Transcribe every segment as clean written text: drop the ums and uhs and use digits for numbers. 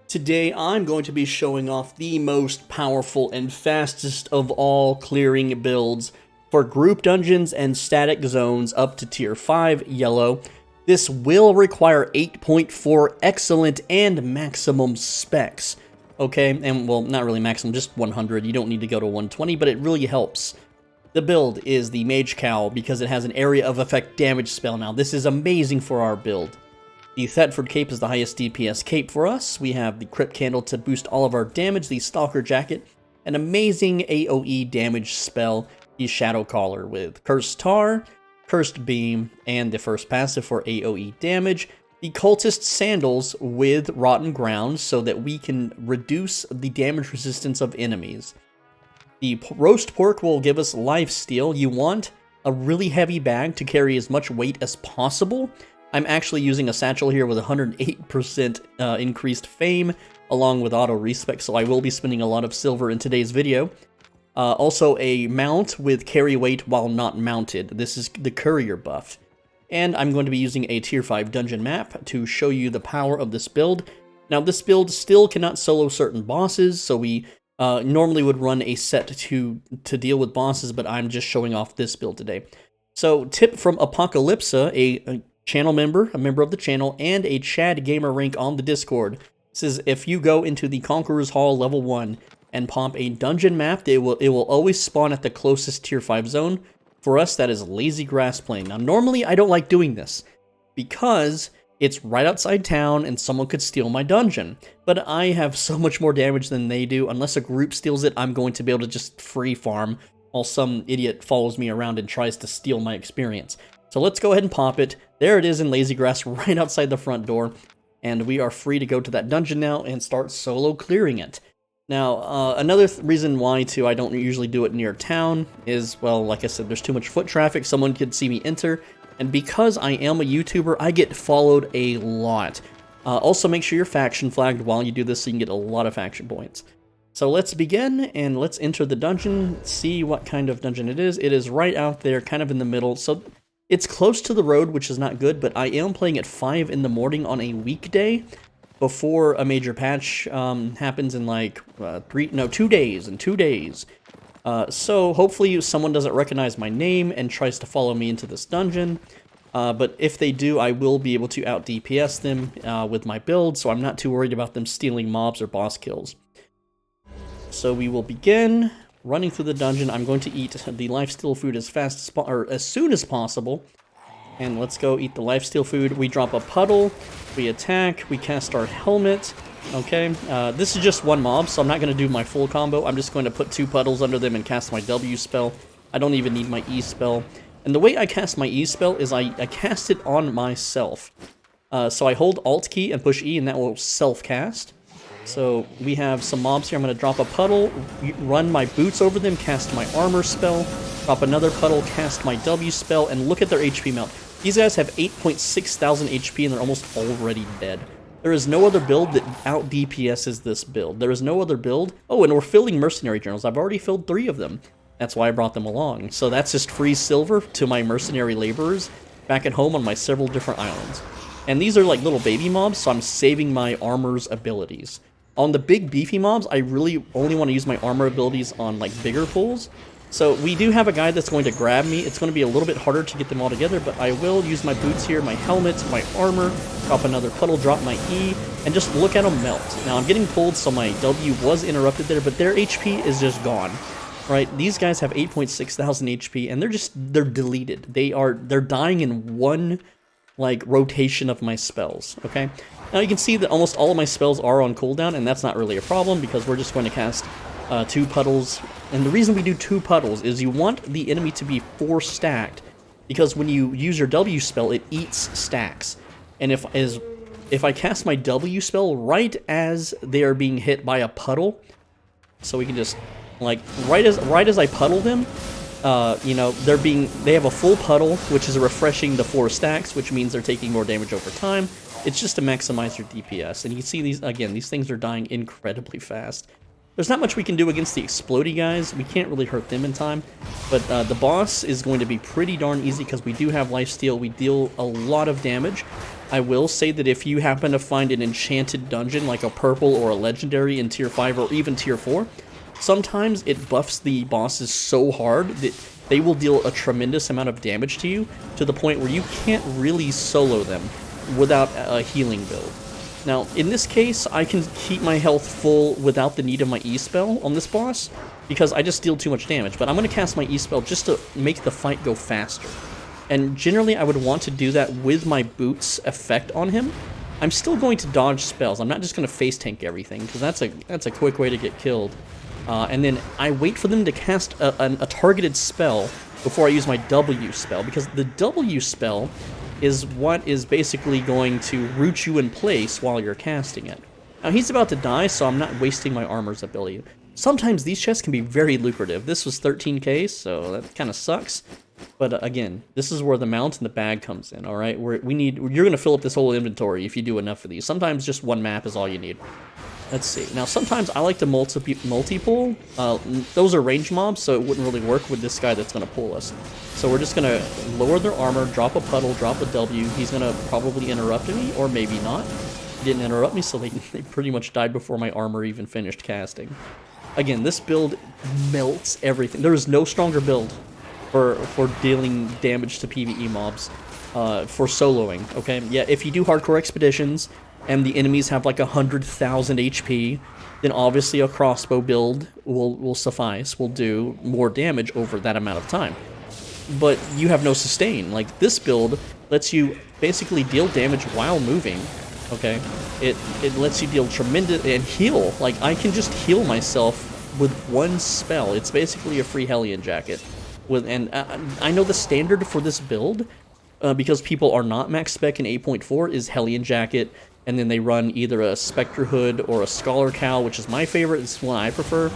Today I'm going to be showing off the most powerful and fastest of all clearing builds for group dungeons and static zones up to tier 5 yellow. This will require 8.4 excellent and maximum specs. Okay, and well, not really maximum, just 100. You don't need to go to 120, but it really helps. The build is the Mage Cowl because it has an area of effect damage spell now. This is amazing for our build. The Thetford Cape is the highest DPS cape for us. We have the Crypt Candle to boost all of our damage, the Stalker Jacket, an amazing AoE damage spell, the Shadow Caller with Cursed Tar, Cursed Beam, and the first passive for AoE damage, the Cultist Sandals with Rotten Ground so that we can reduce the damage resistance of enemies. The Roast Pork will give us lifesteal. You want a really heavy bag to carry as much weight as possible. I'm actually using a satchel here with 108% increased fame, along with auto respec, so I will be spending a lot of silver in today's video. Also a mount with carry weight while not mounted. This is the courier buff. And I'm going to be using a tier 5 dungeon map to show you the power of this build. Now this build still cannot solo certain bosses, so we normally would run a set to deal with bosses, but I'm just showing off this build today. So tip from Apocalypsa, a channel member, a member of the channel, and a Chad Gamer rank on the Discord. Says if you go into the Conqueror's Hall level 1 and pop a dungeon map, it will always spawn at the closest tier 5 zone. For us, that is Lazy Grass Plain. Now, normally I don't like doing this because it's right outside town and someone could steal my dungeon. But I have so much more damage than they do. Unless a group steals it, I'm going to be able to just free farm while some idiot follows me around and tries to steal my experience. So let's go ahead and pop it. There it is in Lazy Grass right outside the front door. And we are free to go to that dungeon now and start solo clearing it. Now, another reason why, too, I don't usually do it near town is, well, like I said, there's too much foot traffic. Someone could see me enter. And because I am a YouTuber, I get followed a lot. Also, make sure you're faction flagged while you do this so you can get a lot of faction points. So let's begin, and let's enter the dungeon, see what kind of dungeon it is. It is right out there, kind of in the middle. So it's close to the road, which is not good, but I am playing at 5 in the morning on a weekday before a major patch happens in like 2 days, in 2 days. So hopefully someone doesn't recognize my name and tries to follow me into this dungeon. But if they do, I will be able to out DPS them with my build, so I'm not too worried about them stealing mobs or boss kills. So we will begin running through the dungeon. I'm going to eat the lifesteal food as soon as possible. And let's go eat the lifesteal food. We drop a puddle, we attack, we cast our helmet. Okay, this is just one mob, so I'm not going to do my full combo. I'm just going to put 2 puddles under them and cast my W spell. I don't even need my E spell. And the way I cast my E spell is I cast it on myself. So I hold Alt key and push E, and that will self-cast. So we have some mobs here. I'm going to drop a puddle, run my boots over them, cast my armor spell, drop another puddle, cast my W spell, and look at their HP mount. These guys have 8,600 HP and they're almost already dead. There is no other build that out DPSs this build. There is no other build. Oh, and we're filling mercenary journals. I've already filled 3 of them. That's why I brought them along. So that's just free silver to my mercenary laborers back at home on my several different islands. And these are like little baby mobs, so I'm saving my armor's abilities. On the big beefy mobs, I really only want to use my armor abilities on like bigger pulls. So we do have a guy that's going to grab me. It's going to be a little bit harder to get them all together, but I will use my boots here, my helmet, my armor, drop another puddle, drop my E, and just look at them melt. Now I'm getting pulled, so my W was interrupted there, but their HP is just gone. Right? These guys have 8,600 HP, and they're deleted. They're dying in one like rotation of my spells. Okay. Now you can see that almost all of my spells are on cooldown, and that's not really a problem because we're just going to cast 2 puddles. And the reason we do 2 puddles is you want the enemy to be 4 stacked, because when you use your W spell, it eats stacks. And if I cast my W spell right as they are being hit by a puddle, so we can just like right as I puddle them, you know, they have a full puddle, which is refreshing the 4 stacks, which means they're taking more damage over time. It's just to maximize your DPS. And you can see these things are dying incredibly fast. There's not much we can do against the explodey guys. We can't really hurt them in time. But the boss is going to be pretty darn easy because we do have lifesteal. We deal a lot of damage. I will say that if you happen to find an enchanted dungeon, like a purple or a legendary in tier 5 or even tier 4, sometimes it buffs the bosses so hard that they will deal a tremendous amount of damage to you, to the point where you can't really solo them without a healing build. Now, in this case, I can keep my health full without the need of my E-spell on this boss, because I just deal too much damage, but I'm going to cast my E-spell just to make the fight go faster. And generally, I would want to do that with my boots effect on him. I'm still going to dodge spells. I'm not just going to face tank everything, because that's a quick way to get killed. And then I wait for them to cast a targeted spell before I use my W spell, because the W spell is what is basically going to root you in place while you're casting it. Now, he's about to die, so I'm not wasting my armor's ability. Sometimes these chests can be very lucrative. This was 13k, so that kind of sucks. But again, this is where the mount and the bag comes in, alright? You're going to fill up this whole inventory if you do enough of these. Sometimes just one map is all you need. Let's see. Now, sometimes I like to multi-pull. Those are range mobs, so it wouldn't really work with this guy that's going to pull us. So we're just going to lower their armor, drop a puddle, drop a W. He's going to probably interrupt me, or maybe not. He didn't interrupt me, so they pretty much died before my armor even finished casting. Again, this build melts everything. There is no stronger build for dealing damage to PvE mobs for soloing, okay? Yeah, if you do hardcore expeditions and the enemies have like 100,000 HP, then obviously a crossbow build will suffice, will do more damage over that amount of time. But you have no sustain. Like, this build lets you basically deal damage while moving, okay? It lets you deal tremendous and heal. Like, I can just heal myself with one spell. It's basically a free Hellion Jacket. I know the standard for this build, because people are not max spec in 8.4, is Hellion Jacket, and then they run either a Spectre Hood or a Scholar Cowl, which is my favorite. It's one I prefer,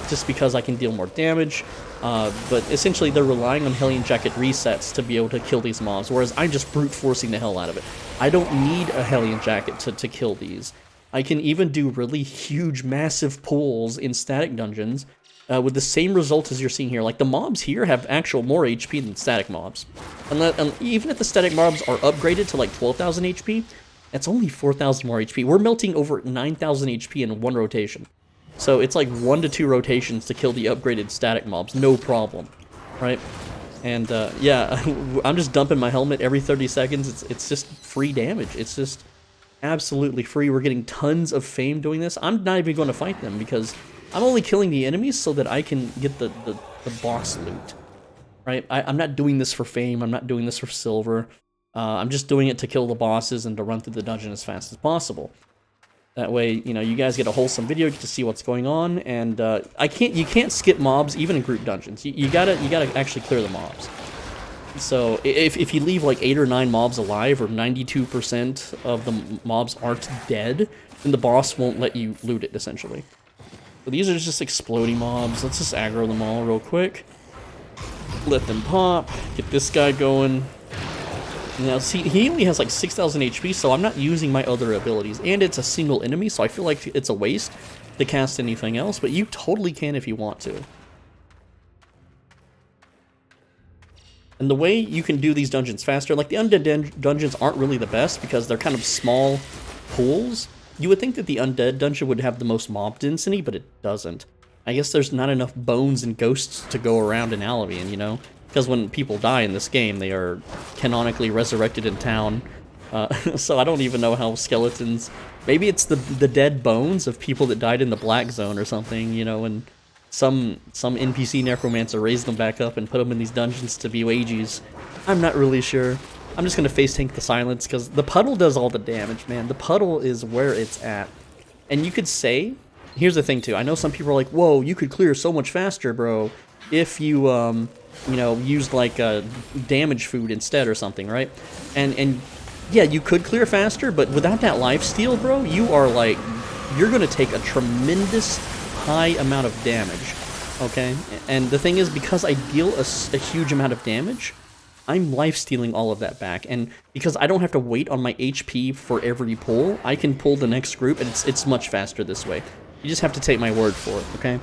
just because I can deal more damage. But essentially, they're relying on Hellion Jacket resets to be able to kill these mobs, whereas I'm just brute forcing the hell out of it. I don't need a Hellion Jacket to kill these. I can even do really huge, massive pulls in static dungeons with the same result as you're seeing here. Like, the mobs here have actual more HP than static mobs. And even if the static mobs are upgraded to like 12,000 HP, that's only 4,000 more HP. We're melting over 9,000 HP in one rotation. So it's like 1 to 2 rotations to kill the upgraded static mobs, no problem, right? And yeah, I'm just dumping my helmet every 30 seconds. It's just free damage. It's just absolutely free. We're getting tons of fame doing this. I'm not even going to fight them because I'm only killing the enemies so that I can get the boss loot, right? I'm not doing this for fame. I'm not doing this for silver. I'm just doing it to kill the bosses and to run through the dungeon as fast as possible. That way, you know, you guys get a wholesome video, get to see what's going on, and you can't skip mobs even in group dungeons. You gotta actually clear the mobs. So if you leave like 8 or 9 mobs alive, or 92% of the mobs aren't dead, then the boss won't let you loot it, essentially. So these are just exploding mobs. Let's just aggro them all real quick. Let them pop. Get this guy going. Now, see, he only has like 6,000 HP, so I'm not using my other abilities. And it's a single enemy, so I feel like it's a waste to cast anything else, but you totally can if you want to. And the way you can do these dungeons faster, like the undead dungeons aren't really the best because they're kind of small pools. You would think that the undead dungeon would have the most mob density, but it doesn't. I guess there's not enough bones and ghosts to go around in Albion, you know? Because when people die in this game, they are canonically resurrected in town. So I don't even know how skeletons... Maybe it's the dead bones of people that died in the Black Zone or something, you know, and some NPC necromancer raised them back up and put them in these dungeons to be wages. I'm not really sure. I'm just going to face tank the silence, because the puddle does all the damage, man. The puddle is where it's at. And you could say... Here's the thing, too. I know some people are like, whoa, you could clear so much faster, bro, if you, you know, used, like, damage food instead or something, right? And yeah, you could clear faster, but without that lifesteal, bro, you are, like... You're going to take a tremendous high amount of damage, okay? And the thing is, because I deal a huge amount of damage... I'm lifestealing all of that back, and because I don't have to wait on my HP for every pull, I can pull the next group, and it's much faster this way. You just have to take my word for it, okay?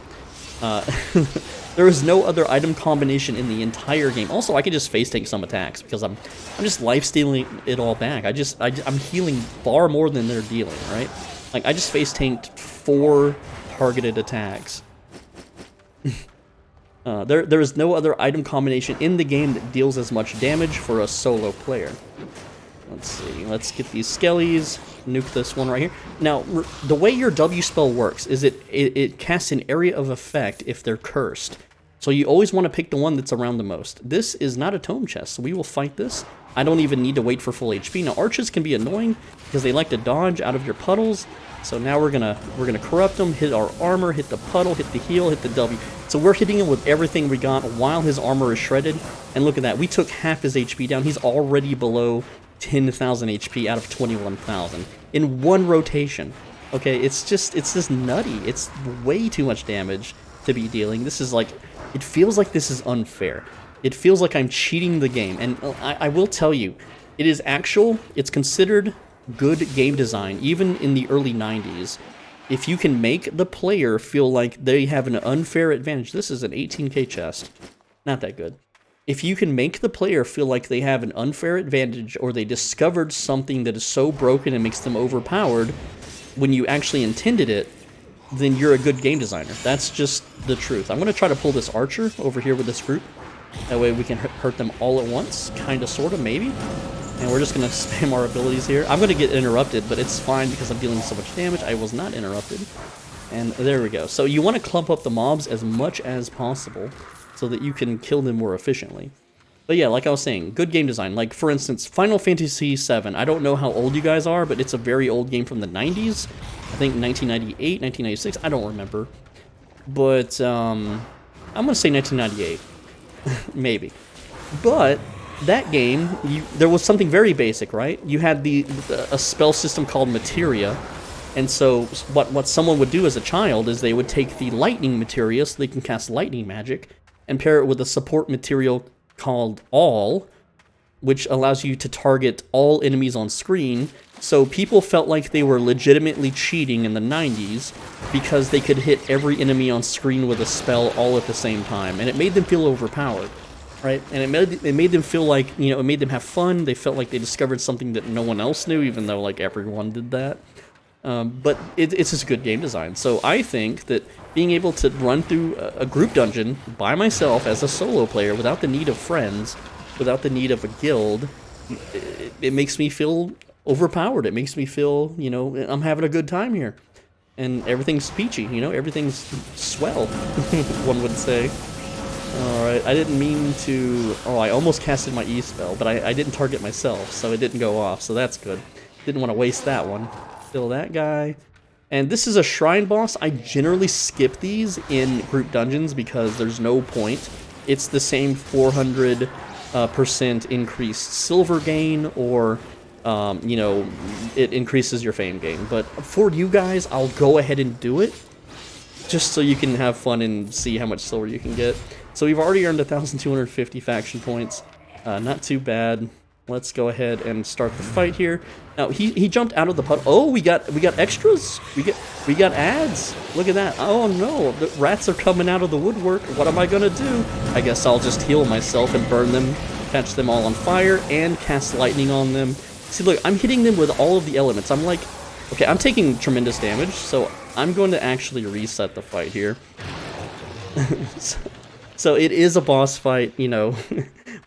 There is no other item combination in the entire game. Also, I could just face tank some attacks because I'm just life stealing it all back. I'm healing far more than they're dealing, right? Like I just face tanked 4 targeted attacks. There is no other item combination in the game that deals as much damage for a solo player. Let's see. Let's get these skellies. Nuke this one right here. Now, the way your W spell works is it casts an area of effect if they're cursed. So you always want to pick the one that's around the most. This is not a tome chest, so we will fight this. I don't even need to wait for full HP. Now, archers can be annoying because they like to dodge out of your puddles. So now we're gonna corrupt them, hit our armor, hit the puddle, hit the heal, hit the W. So we're hitting him with everything we got while his armor is shredded. And look at that, we took half his HP down. He's already below 10,000 HP out of 21,000 in one rotation. Okay, it's just nutty. It's way too much damage to be dealing. This is like, it feels like this is unfair. It feels like I'm cheating the game. And I will tell you, it is it's considered good game design, even in the early 90s. If you can make the player feel like they have an unfair advantage, this is an 18k chest, not that good. If you can make the player feel like they have an unfair advantage or they discovered something that is so broken and makes them overpowered when you actually intended it, then you're a good game designer. That's just the truth. I'm going to try to pull this archer over here with this group. That way we can hurt them all at once, kind of, sort of, maybe. And we're just going to spam our abilities here. I'm going to get interrupted, but it's fine because I'm dealing so much damage. I was not interrupted. And there we go. So you want to clump up the mobs as much as possible so that you can kill them more efficiently. But yeah, like I was saying, good game design. Like, for instance, Final Fantasy VII. I don't know how old you guys are, but it's a very old game from the 90s. I think 1998, 1996. I don't remember. But I'm going to say 1998. Maybe. But that game, there was something very basic, right? You had a spell system called Materia. And so what someone would do as a child is they would take the lightning materia so they can cast lightning magic and pair it with a support material called All, which allows you to target all enemies on screen. So people felt like they were legitimately cheating in the 90s because they could hit every enemy on screen with a spell all at the same time, and it made them feel overpowered, right? And it made them feel like, you know, it made them have fun. They felt like they discovered something that no one else knew, even though like everyone did that. But it's just good game design. So I think that being able to run through a group dungeon by myself as a solo player without the need of friends, without the need of a guild, it makes me feel overpowered. It makes me feel, you know, I'm having a good time here. And everything's peachy, you know, everything's swell, one would say. Alright, I didn't mean to... Oh, I almost casted my E-spell, but I didn't target myself, so it didn't go off, so that's good. Didn't want to waste that one. Kill that guy. And this is a shrine boss. I generally skip these in group dungeons because there's no point. It's the same 400% increased silver gain, or, you know, it increases your fame gain. But for you guys, I'll go ahead and do it just so you can have fun and see how much silver you can get. So we've already earned 1,250 faction points. Not too bad. Let's go ahead and start the fight here. Now he jumped out of the puddle. Oh, we got extras. We got ads. Look at that. Oh no, the rats are coming out of the woodwork. What am I gonna do? I guess I'll just heal myself and burn them, catch them all on fire, and cast lightning on them. See, look, I'm hitting them with all of the elements. I'm like, okay, I'm taking tremendous damage, so I'm going to actually reset the fight here. So it is a boss fight, you know.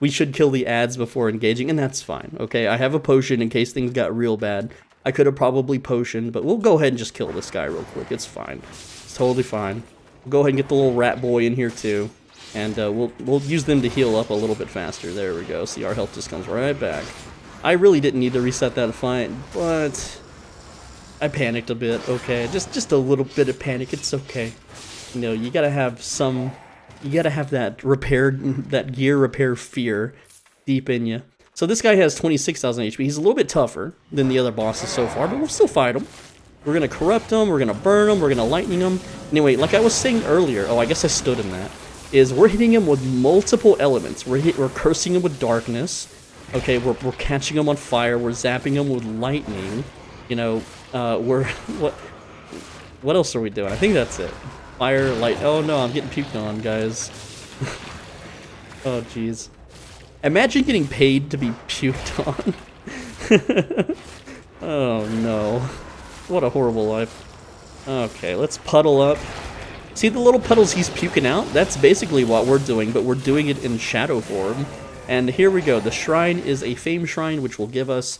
We should kill the ads before engaging, and that's fine, okay? I have a potion in case things got real bad. I could have probably potioned, but we'll go ahead and just kill this guy real quick. It's fine. It's totally fine. We'll go ahead and get the little rat boy in here too, and we'll use them to heal up a little bit faster. There we go. See, our health just comes right back. I really didn't need to reset that fight, but I panicked a bit, okay? Just a little bit of panic. It's okay. You know, you gotta have some... You gotta have that gear repair fear deep in you. So this guy has 26,000 HP. He's a little bit tougher than the other bosses so far, but we'll still fight him. We're gonna corrupt him, we're gonna burn him, we're gonna lightning him. Anyway, like I was saying earlier, oh, I guess I stood in that, is we're hitting him with multiple elements. We're cursing him with darkness. Okay, we're catching him on fire, we're zapping him with lightning. You know, what else are we doing? I think that's it. fire, light. Oh no, I'm getting puked on, guys. Oh jeez. Imagine getting paid to be puked on. Oh no. What a horrible life. Okay, let's puddle up. See the little puddles he's puking out? That's basically what we're doing, but we're doing it in shadow form. And here we go. The shrine is a fame shrine, which will give us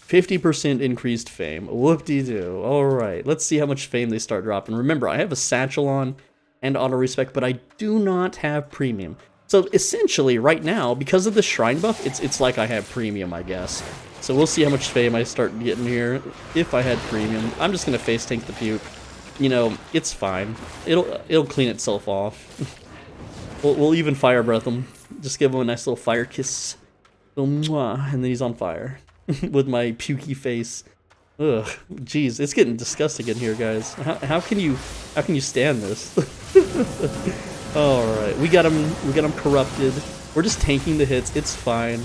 50% increased fame. Whoop-de-doo. Alright, let's see how much fame they start dropping. Remember, I have a satchel on and auto-respect, but I do not have premium. So essentially, right now, because of the shrine buff, it's like I have premium, I guess. So we'll see how much fame I start getting here if I had premium. I'm just going to face tank the puke. You know, it's fine. It'll clean itself off. We'll even fire breath him. Just give him a nice little fire kiss. And then he's on fire. With my pukey face. Ugh, jeez, it's getting disgusting in here, guys. How can you stand this? Alright, we got him corrupted. We're just tanking the hits, it's fine.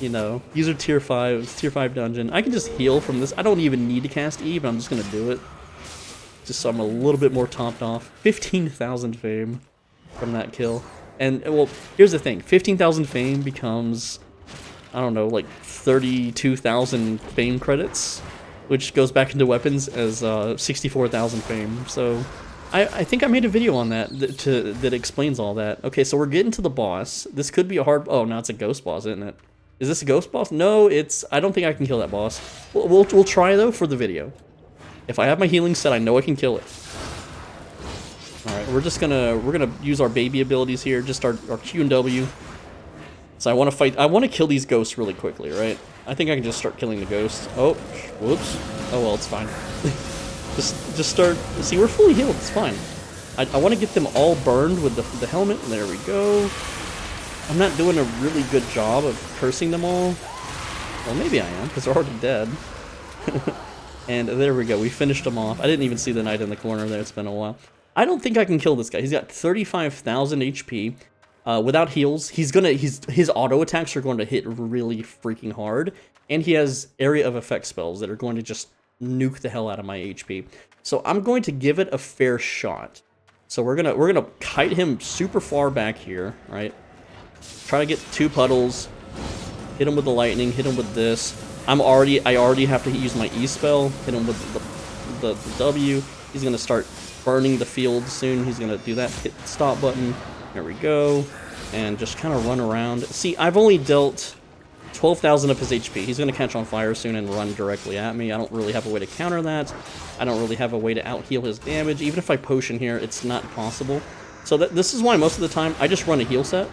You know, these are tier 5, it's tier 5 dungeon. I can just heal from this. I don't even need to cast E, but I'm just gonna do it. Just so I'm a little bit more topped off. 15,000 fame from that kill. And, well, here's the thing. 15,000 fame becomes, I don't know, like 32,000 fame credits, which goes back into weapons as 64,000 fame. So I think I made a video on that that explains all that. Okay, so we're getting to the boss. This could be a hard... Oh, no, it's a ghost boss, isn't it? Is this a ghost boss? No, it's... I don't think I can kill that boss. We'll try, though, for the video. If I have my healing set, I know I can kill it. Alright, we're gonna use our baby abilities here, just our Q and W. So I want to fight... I want to kill these ghosts really quickly, right? I think I can just start killing the ghosts. Oh, whoops. Oh, well, it's fine. just start... See, we're fully healed. It's fine. I want to get them all burned with the helmet. There we go. I'm not doing a really good job of cursing them all. Well, maybe I am, because they're already dead. And there we go. We finished them off. I didn't even see the knight in the corner there. It's been a while. I don't think I can kill this guy. He's got 35,000 HP. Without heals, his auto attacks are going to hit really freaking hard, and he has area of effect spells that are going to just nuke the hell out of my HP. So I'm going to give it a fair shot. So we're gonna kite him super far back here, right? Try to get 2 puddles, hit him with the lightning, hit him with this. I already have to use my E spell, hit him with the W. He's gonna start burning the field soon. He's gonna do that. Hit the stop button. There we go. And just kind of run around. See, I've only dealt 12,000 of his HP. He's going to catch on fire soon and run directly at me. I don't really have a way to counter that. I don't really have a way to out-heal his damage. Even if I potion here, it's not possible. So this is why most of the time I just run a heal set.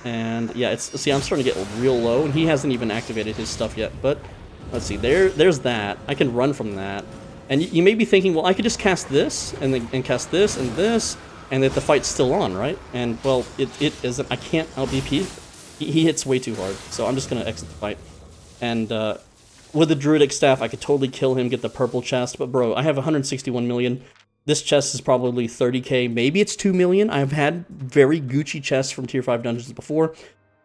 And yeah, see, I'm starting to get real low, and he hasn't even activated his stuff yet. But let's see, there's that. I can run from that. And you may be thinking, well, I could just cast this, and cast this, and that the fight's still on, right? And, well, it isn't. I can't out-DP. He hits way too hard, so I'm just going to exit the fight. And with the Druidic Staff, I could totally kill him, get the purple chest. But, bro, I have 161 million. This chest is probably 30k. Maybe it's 2 million. I've had very Gucci chests from Tier 5 dungeons before.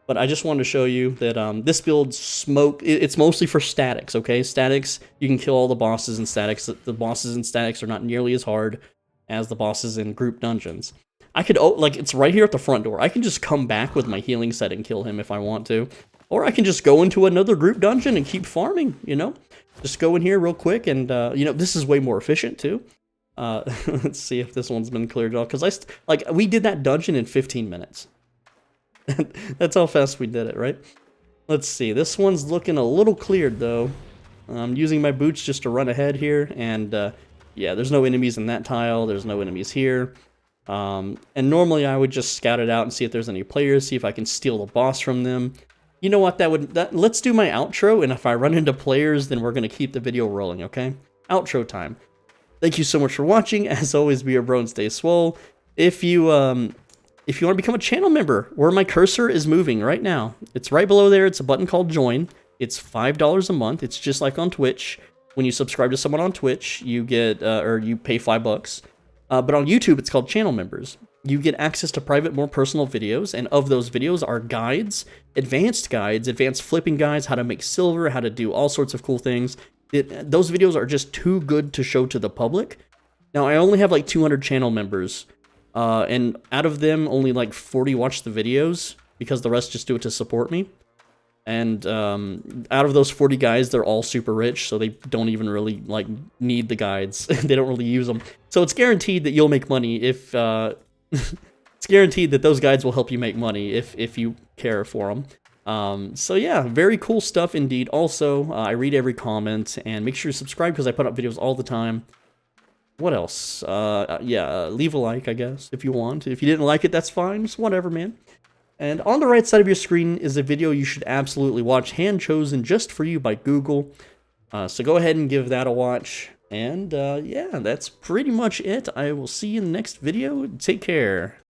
But I just wanted to show you that this build it's mostly for statics, okay? Statics, you can kill all the bosses in statics. The bosses in statics are not nearly as hard as the bosses in group dungeons. I could, like, it's right here at the front door. I can just come back with my healing set and kill him if I want to. Or I can just go into another group dungeon and keep farming, you know? Just go in here real quick and, you know, this is way more efficient too. Let's see if this one's been cleared off. Because we did that dungeon in 15 minutes. That's how fast we did it, right? Let's see. This one's looking a little cleared, though. I'm using my boots just to run ahead here, and yeah, there's no enemies in that tile. There's no enemies here. And normally I would just scout it out and see if there's any players, see if I can steal the boss from them. You know what? Let's do my outro, and if I run into players, then we're going to keep the video rolling, okay? Outro time. Thank you so much for watching. As always, be your bro and stay swole. If you want to become a channel member, where my cursor is moving right now, it's right below there. It's a button called Join. It's $5 a month. It's just like on Twitch. When you subscribe to someone on Twitch, you get, or you pay $5. But on YouTube, it's called channel members. You get access to private, more personal videos, and of those videos are guides, advanced flipping guides, how to make silver, how to do all sorts of cool things. Those videos are just too good to show to the public. Now, I only have like 200 channel members, and out of them, only like 40 watch the videos, because the rest just do it to support me. And out of those 40 guys, they're all super rich, so they don't even really like need the guides. They don't really use them. So it's guaranteed that you'll make money if it's guaranteed that those guides will help you make money if you care for them. So yeah, very cool stuff indeed. Also, I read every comment, and make sure to subscribe because I put up videos all the time. What else? Yeah, leave a like, I guess, if you want. If you didn't like it, that's fine. It's whatever, man. And on the right side of your screen is a video you should absolutely watch, hand-chosen just for you by Google. So go ahead and give that a watch. And yeah, that's pretty much it. I will see you in the next video. Take care.